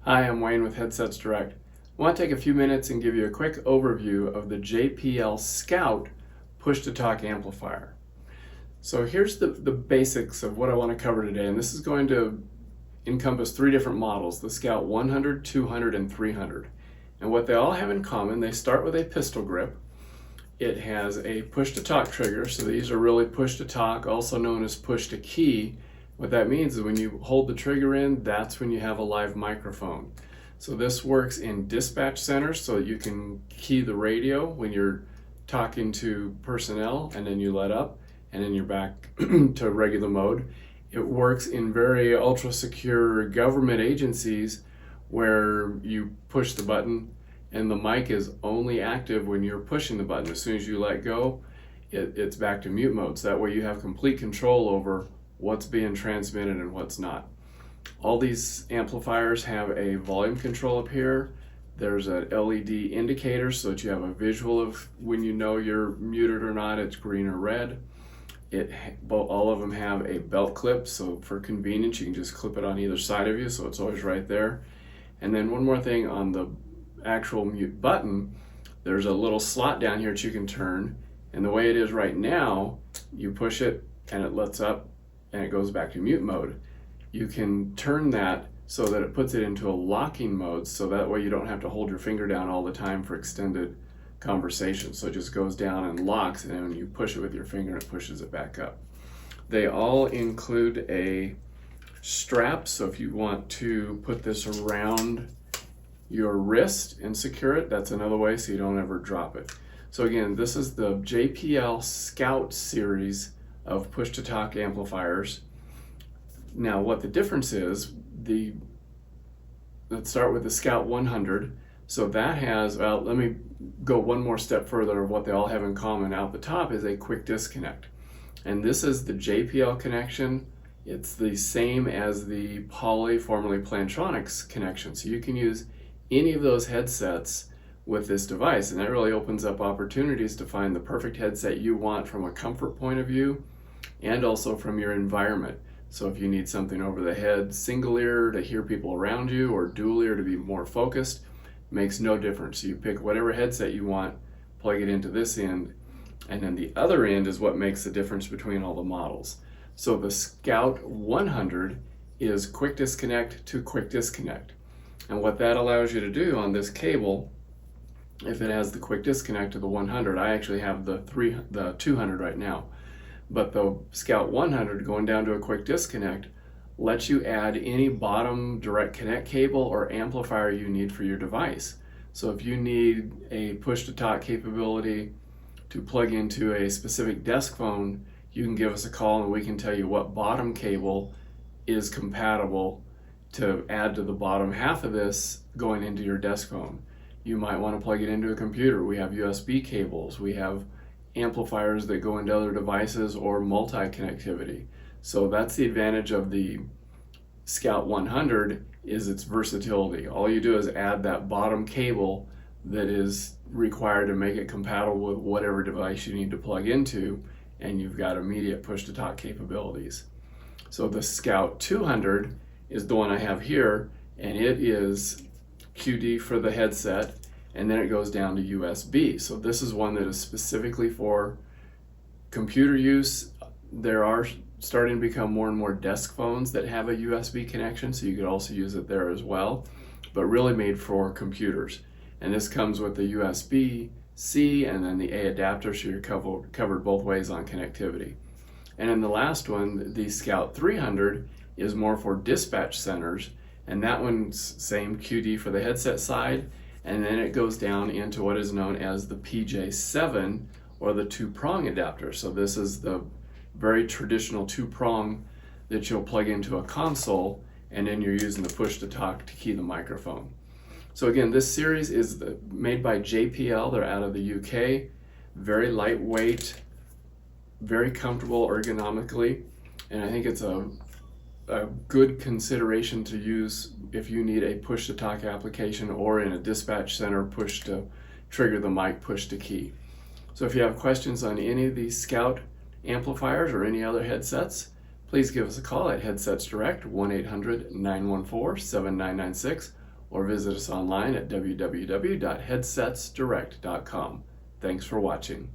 Hi, I'm Wayne with Headsets Direct. I want to take a few minutes and give you a quick overview of the JPL Scout Push-to-Talk amplifier. So here's the basics of what I want to cover today, and this is going to encompass three different models, the Scout 100, 200, and 300. And what they all have in common, they start with a pistol grip. It has a push-to-talk trigger, so these are really push-to-talk, also known as push-to-key. What that means is when you hold the trigger in, that's when you have a live microphone. So this works in dispatch centers, so you can key the radio when you're talking to personnel, and then you let up, and then you're back to regular mode. It works in very ultra secure government agencies where you push the button and the mic is only active when you're pushing the button. As soon as you let go, it's back to mute mode. So that way you have complete control over what's being transmitted and what's not. All these amplifiers have a volume control up here. There's an LED indicator so that you have a visual of when you know you're muted or not, it's green or red. All of them have a belt clip, so for convenience you can just clip it on either side of you, so it's always right there. And then one more thing, on the actual mute button, there's a little slot down here that you can turn, and the way it is right now, you push it and it lets up and it goes back to mute mode. You can turn that so that it puts it into a locking mode, so that way you don't have to hold your finger down all the time for extended conversation. So it just goes down and locks, and then when you push it with your finger, it pushes it back up. They all include a strap, so if you want to put this around your wrist and secure it, that's another way, so you don't ever drop it. So again, this is the JPL Scout series of push-to-talk amplifiers. Now what the difference is, let's start with the Scout 100. So that has, well, let me go one more step further of what they all have in common. Out the top is a quick disconnect. And this is the JPL connection. It's the same as the Poly, formerly Plantronics connection. So you can use any of those headsets with this device, and that really opens up opportunities to find the perfect headset you want from a comfort point of view and also from your environment. So if you need something over the head, single ear to hear people around you, or dual ear to be more focused, makes no difference. So you pick whatever headset you want, plug it into this end, and then the other end is what makes the difference between all the models. So the Scout 100 is quick disconnect to quick disconnect. And what that allows you to do on this cable, if it has the quick disconnect to the 100, I actually have the 200 right now, but the Scout 100 going down to a quick disconnect lets you add any bottom direct connect cable or amplifier you need for your device. So if you need a push-to-talk capability to plug into a specific desk phone, you can give us a call and we can tell you what bottom cable is compatible to add to the bottom half of this going into your desk phone. You might want to plug it into a computer. We have USB cables. We have amplifiers that go into other devices or multi-connectivity. So that's the advantage of the Scout 100, is its versatility. All you do is add that bottom cable that is required to make it compatible with whatever device you need to plug into, and you've got immediate push-to-talk capabilities. So the Scout 200 is the one I have here, and it is QD for the headset, and then it goes down to USB. So this is one that is specifically for computer use. There are starting to become more and more desk phones that have a USB connection, so you could also use it there as well, but really made for computers. And this comes with the USB-C and then the A adapter, so you're covered both ways on connectivity. And then the last one, the Scout 300, is more for dispatch centers, and that one's same QD for the headset side, and then it goes down into what is known as the PJ7, or the two-prong adapter. So this is the very traditional two-prong that you'll plug into a console, and then you're using the push-to-talk to key the microphone. So again, this series is made by JPL. They're out of the UK. Very lightweight, very comfortable ergonomically, and I think it's a good consideration to use if you need a push-to-talk application or in a dispatch center push to trigger the mic, push to key. So if you have questions on any of these Scout amplifiers or any other headsets, please give us a call at Headsets Direct, 1-800-914-7996, or visit us online at www.headsetsdirect.com. Thanks for watching.